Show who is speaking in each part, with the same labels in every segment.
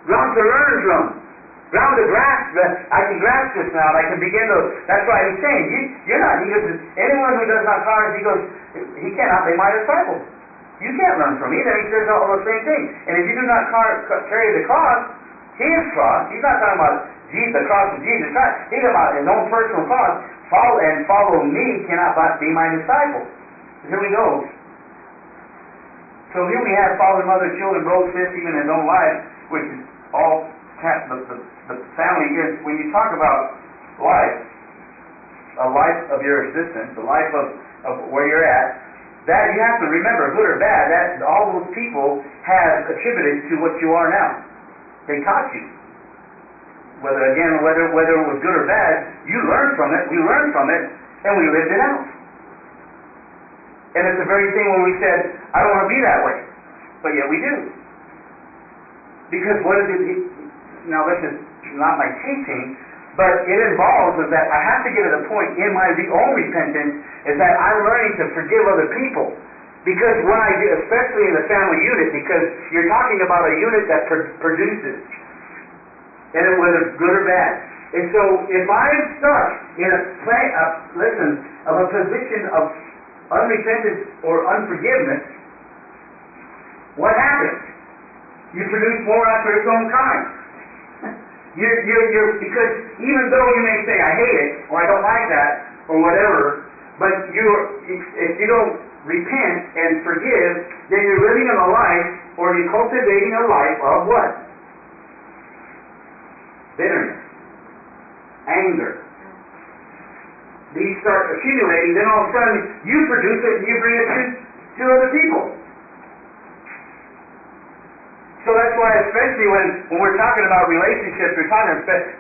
Speaker 1: ground to learn from, ground to grasp. I can grasp this now. I can begin to. That's why he's saying, you're not. He goes, anyone who does not count, he goes, he cannot be my disciple. You can't learn from me. Then he says all the same thing. And if you do not carry the cross, his cross. He's not talking about Jesus, the cross of Jesus Christ. He's talking about his own personal cross. Follow me cannot be my disciple. Here we go. So here we have father, mother, children, brothers, sisters, even his own life, which is all the family is. When you talk about life, a life of your existence, the life of where you're at, that you have to remember, good or bad, that all those people have attributed to what you are now. They taught you. Whether it was good or bad, you learned from it, we learned from it, and we lived it out. And it's the very thing when we said, I don't want to be that way. But yet we do. Because what is it? Now this is not my teaching, but it involves is that I have to get to the point in my own repentance is that I'm learning to forgive other people. Because when I do, especially in the family unit, because you're talking about a unit that produces, and whether it's good or bad. And so if I'm stuck in a position of unrepentance or unforgiveness, what happens? You produce more after its own kind. Because even though you may say, I hate it, or I don't like that, or whatever, but if you don't repent and forgive, then you're living in a life, or you're cultivating a life of what? Bitterness. Anger. These start accumulating, then all of a sudden you produce it and you bring it to other people. So that's why, especially when we're talking about relationships,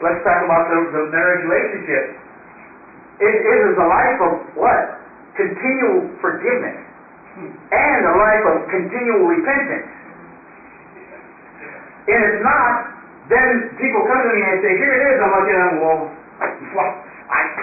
Speaker 1: let's talk about the marriage relationship. It is a life of what? Continual forgiveness. And a life of continual repentance. And if not, then people come to me and say, here it is. I'm looking at them, well, I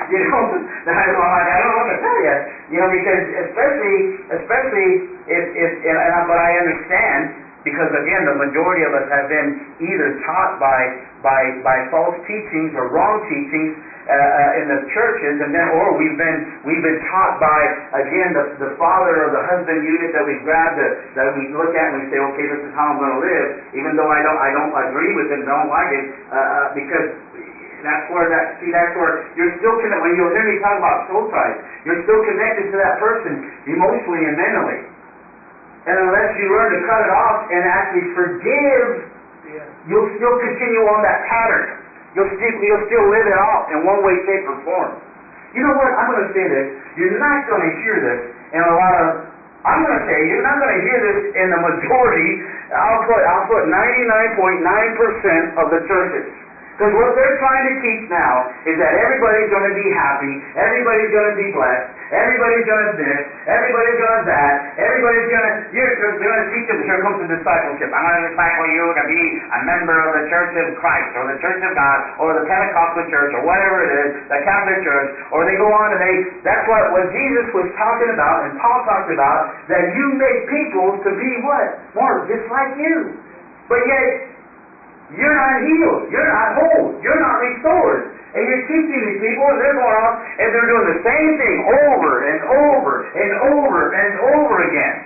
Speaker 1: don't know what to tell you. Because especially but I understand, because again, the majority of us have been either taught by false teachings or wrong teachings in the churches, or we've been taught by again the father or the husband unit that we grab that we look at and we say, okay, this is how I'm going to live, even though I don't agree with it, don't like it, because that's where you're still connected. When you hear me talk about soul ties, you're still connected to that person emotionally and mentally. And unless you learn to cut it off and actually forgive, you'll still continue on that pattern. You'll still live it off in one way, shape, or form. You know what? I'm going to say this. You're not going to hear this in a lot of. I'm going to say you're not going to hear this in the majority. I'll put 99.9% of the churches. Because what they're trying to teach now is that everybody's going to be happy, everybody's going to be blessed, everybody's going to this, everybody's going to that, they're going to teach them, here comes the discipleship. I'm going to disciple you to be a member of the Church of Christ, or the Church of God, or the Pentecostal Church, or whatever it is, the Catholic Church, or they go on and that's what Jesus was talking about, and Paul talked about, that you make people to be what? More just like you. But yet, you're not healed. You're not whole. You're not restored. And you're teaching these people, and they're going off, and they're doing the same thing over and over and over and over again.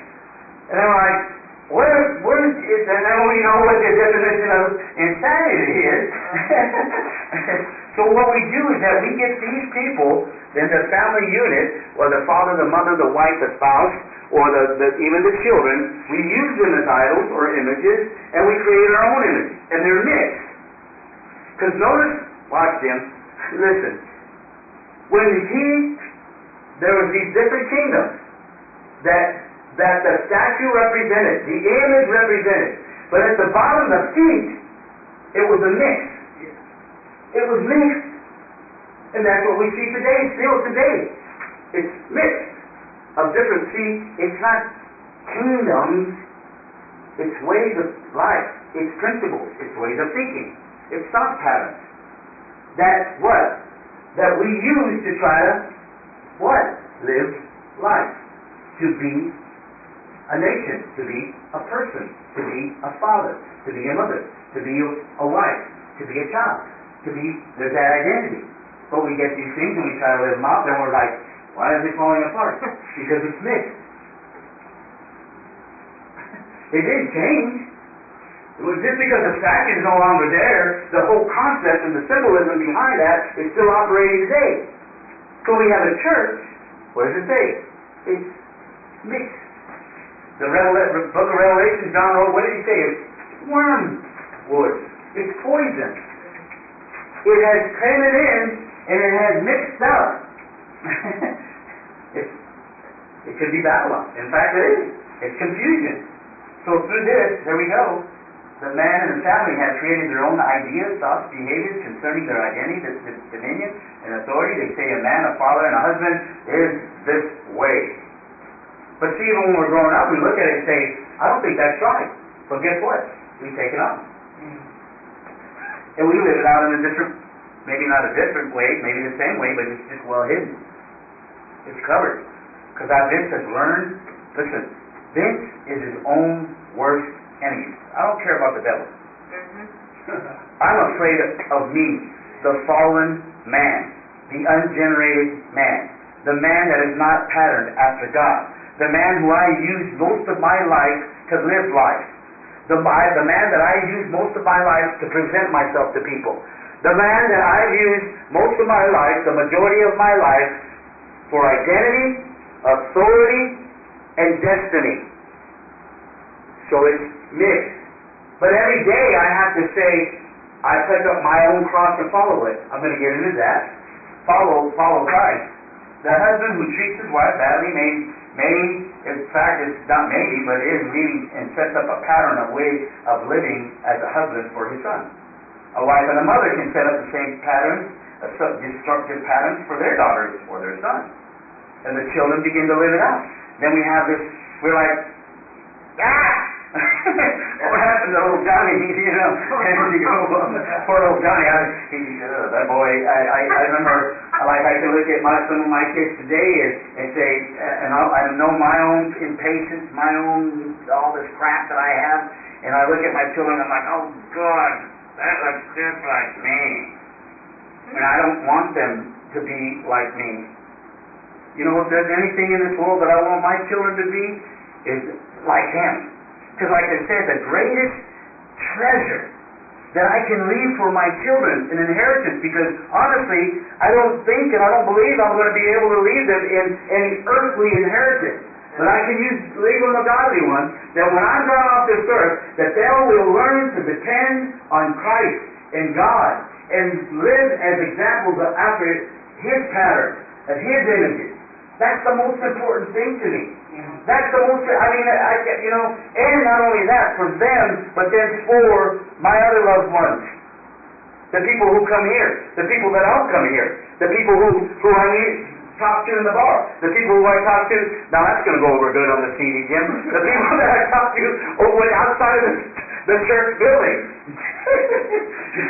Speaker 1: And I'm like, what is it? And then we know what the definition of insanity is. So what we do is that we get these people in the family unit, or the father, the mother, the wife, the spouse, or even the children, we use them as idols or images, and we create our own images, and they're mixed. Because notice, watch them, listen, there was these different kingdoms that the statue represented, the image represented, but at the bottom, the feet, it was a mix. It was mixed. And that's what we see today, still today. It's mixed. Of different, it's not kingdoms, it's ways of life, it's principles, it's ways of thinking, it's thought patterns. That we use to try to live life. To be a nation, to be a person, to be a father, to be a mother, to be a wife, to be a child, to be, there's that identity. But we get these things and we try to live them out, then we're like, why is it falling apart? Because it's mixed. It didn't change. It was just because the fact is no longer there, the whole concept and the symbolism behind that is still operating today. So we have a church, what does it say? It's mixed. The book of Revelation, John wrote, what did he say? It's wormwood. It's poison. It has come in and it has mixed up. It could be Babylon. In fact, it is. It's confusion. So through this, there we go. The man and the family have created their own ideas, thoughts, behaviors concerning their identity, dominion, and authority. They say a man, a father, and a husband is this way. But see, even when we're growing up, we look at it and say, I don't think that's right. But guess what? We take it on. And we live it out in a different, maybe not a different way, maybe the same way, but it's just well hidden. It's covered. Because our Vince has learned, listen, Vince is his own worst enemy. I don't care about the devil. I'm afraid of me, the fallen man, the ungenerated man, the man that is not patterned after God, the man who I use most of my life to live life, the man that I use most of my life to present myself to people, the man that I've used most of my life, the majority of my life, for identity, authority, and destiny. So it's mixed. But every day I have to say, I pick up my own cross and follow it. I'm going to get into that. Follow Christ. The husband who treats his wife badly may, in fact, it's not maybe, but it is really, and sets up a pattern of way of living as a husband for his son. A wife and a mother can set up the same patterns, destructive patterns for their daughters or their sons. And the children begin to live it out. Then we have this, we're like, what happened to old Johnny? Poor old Johnny. That boy. I remember, like, I can look at some of my kids today and say, and I know my own impatience, my own all this crap that I have, and I look at my children and I'm like, oh God, that looks just like me, and I don't want them to be like me. You know, if there's anything in this world that I want my children to be, is like him. Because like I said, the greatest treasure that I can leave for my children, an inheritance, because honestly, I don't think and I don't believe I'm going to be able to leave them in any earthly inheritance. But I can leave them a godly one, that when I'm gone off this earth, that they will learn to depend on Christ and God, and live as examples after His pattern, of His images. That's the most important thing to me. That's the most, and not only that, for them, but then for my other loved ones. The people who come here, the people that don't come here, the people who I talk to in the bar, the people who I talk to, now that's going to go over good on the CD, Jim, the people that I talk to outside of the church building.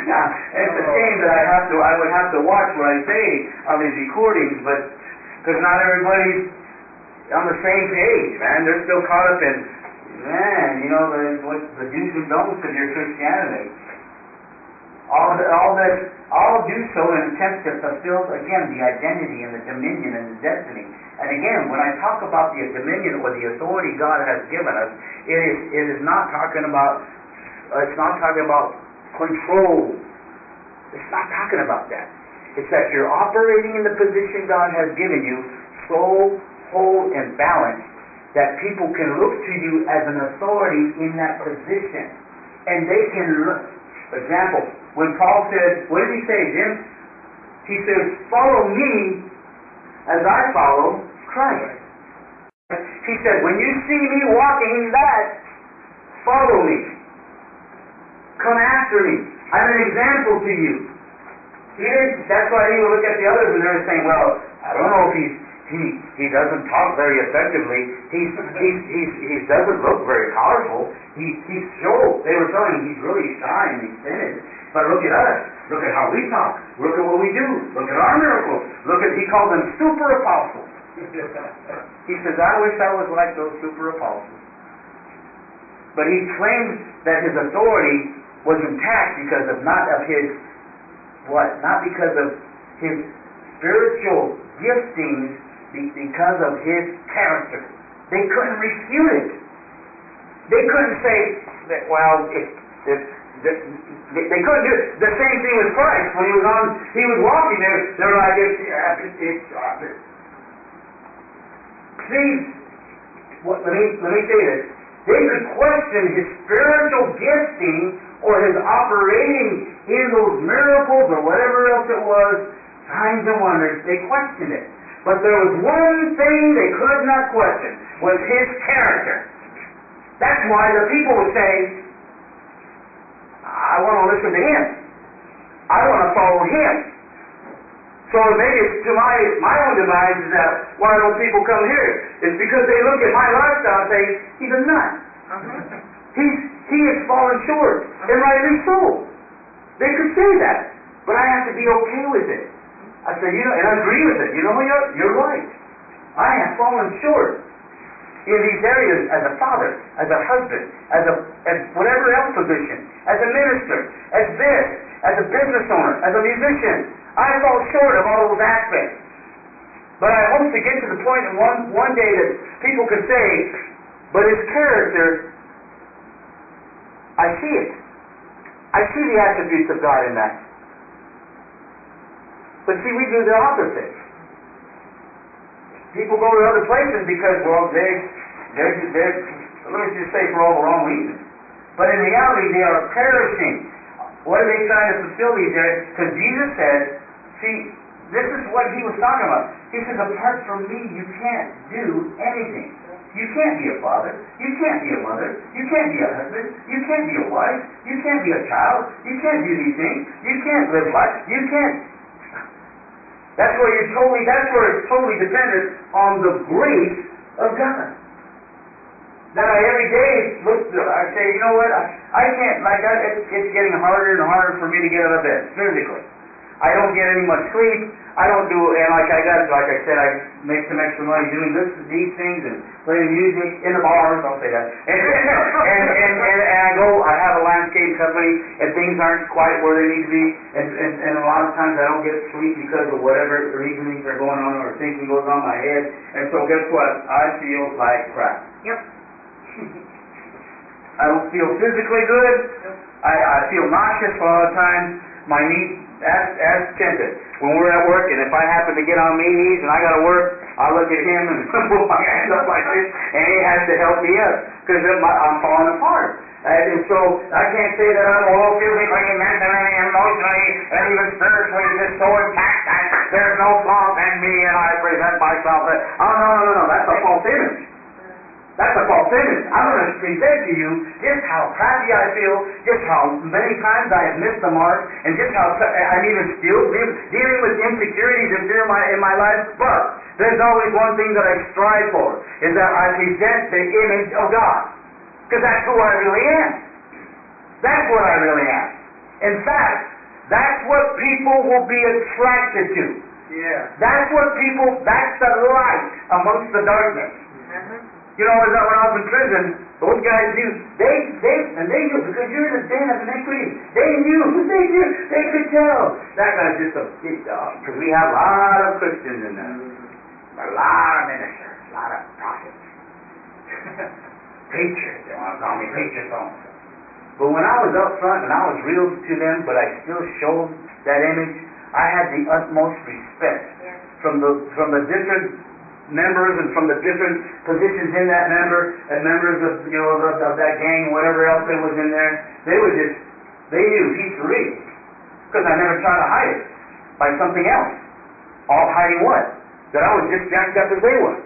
Speaker 1: Now, it's a shame that I would have to watch what I say on these recordings, but because not everybody's on the same page, man. They're still caught up in, the do's and don'ts of your Christianity. All do so in attempts to fulfill, again, the identity and the dominion and the destiny. And again, when I talk about the dominion or the authority God has given us, it is not talking about, it's not talking about control. It's not talking about that. It's that you're operating in the position God has given you, so whole and balanced, that people can look to you as an authority in that position. And they can look. For example, when Paul said, what did he say, Jim? He says, follow me as I follow Christ. He said, when you see me walking that, follow me. Come after me. I'm an example to you. That's why he would look at the others and they were saying, well, I don't know if he doesn't talk very effectively. He doesn't look very powerful. He's show. They were telling him he's really shy and he's timid. But look at us. Look at how we talk. Look at what we do. Look at our miracles. He called them super apostles. He says, I wish I was like those super apostles. But he claimed that his authority was intact because of not because of his spiritual giftings, because of his character. They couldn't refute it. They couldn't say that, well, they couldn't do it. The same thing with Christ. When he was walking there, they were like, please, let me say this. They could question his spiritual gifting or his operating in those miracles or whatever else it was, signs and wonders. They questioned it. But there was one thing they could not question, was his character. That's why the people would say, I want to listen to him. I want to follow him. So maybe it's to my own demise is that why don't people come here? It's because they look at my lifestyle and say, he's a nut. He has fallen short, and rightly so. They could say that, but I have to be okay with it. I say, and I agree with it. You're right. I have fallen short in these areas as a father, as a husband, as whatever else position, as a minister, as this, as a business owner, as a musician. I fall short of all those aspects. But I hope to get to the point one day that people can say, but his character, I see it. I see the attributes of God in that. But see, we do the opposite. People go to other places because, well, they're let me just say, for all the wrong reasons. But in reality, they are perishing. What are they trying to fulfill these areas? Because Jesus said, see, this is what he was talking about. He says, apart from me, you can't do anything. You can't be a father. You can't be a mother. You can't be a husband. You can't be a wife. You can't be a child. You can't do these things. You can't live life. You can't. That's where it's totally dependent on the grace of God. That I every day I say, you know what, I can't, it's getting harder and harder for me to get out of bed, physically. I don't get any much sleep. I don't do, and like I said, I make some extra money doing these things and playing music in the bars, I'll say that. And I have a landscape company, and things aren't quite where they need to be, and a lot of times I don't get sleep because of whatever reasonings are going on or thinking goes on in my head. And so guess what? I feel like crap.
Speaker 2: Yep.
Speaker 1: I don't feel physically good. I feel nauseous a lot of times. My knees, as tempted. When we're at work, and if I happen to get on my knees and I got to work, I look at him and put my hands up like this, and he has to help me up because I'm falling apart. And so I can't say that I'm all physically, mentally, emotionally, and even spiritually just so intact that there's no flaw in me and I present myself. Oh, no. That's a false image. That's a false image. I'm going to present to you just how crappy I feel, just how many times I have missed the mark, and just how I'm even still dealing with insecurities and fear in my life. But there's always one thing that I strive for, is that I present the image of God. Because that's who I really am. That's what I really am. In fact, that's what people will be attracted to.
Speaker 2: Yeah.
Speaker 1: That's the light amongst the darkness. You know, when I was in prison, those guys knew. They knew, because you're in a den of iniquity. They knew. They could tell. That guy's just a big dog. Because we have a lot of Christians in there. A lot of ministers. A lot of prophets. Preachers. They want to call me preacher so-and-so. But when I was up front and I was real to them, but I still showed that image, I had the utmost respect from the different members and from the different positions in that member and members of of that gang, whatever else there was in there. They knew he's real, because I never tried to hide it by something else. All hiding what? That I was just jacked up as they were.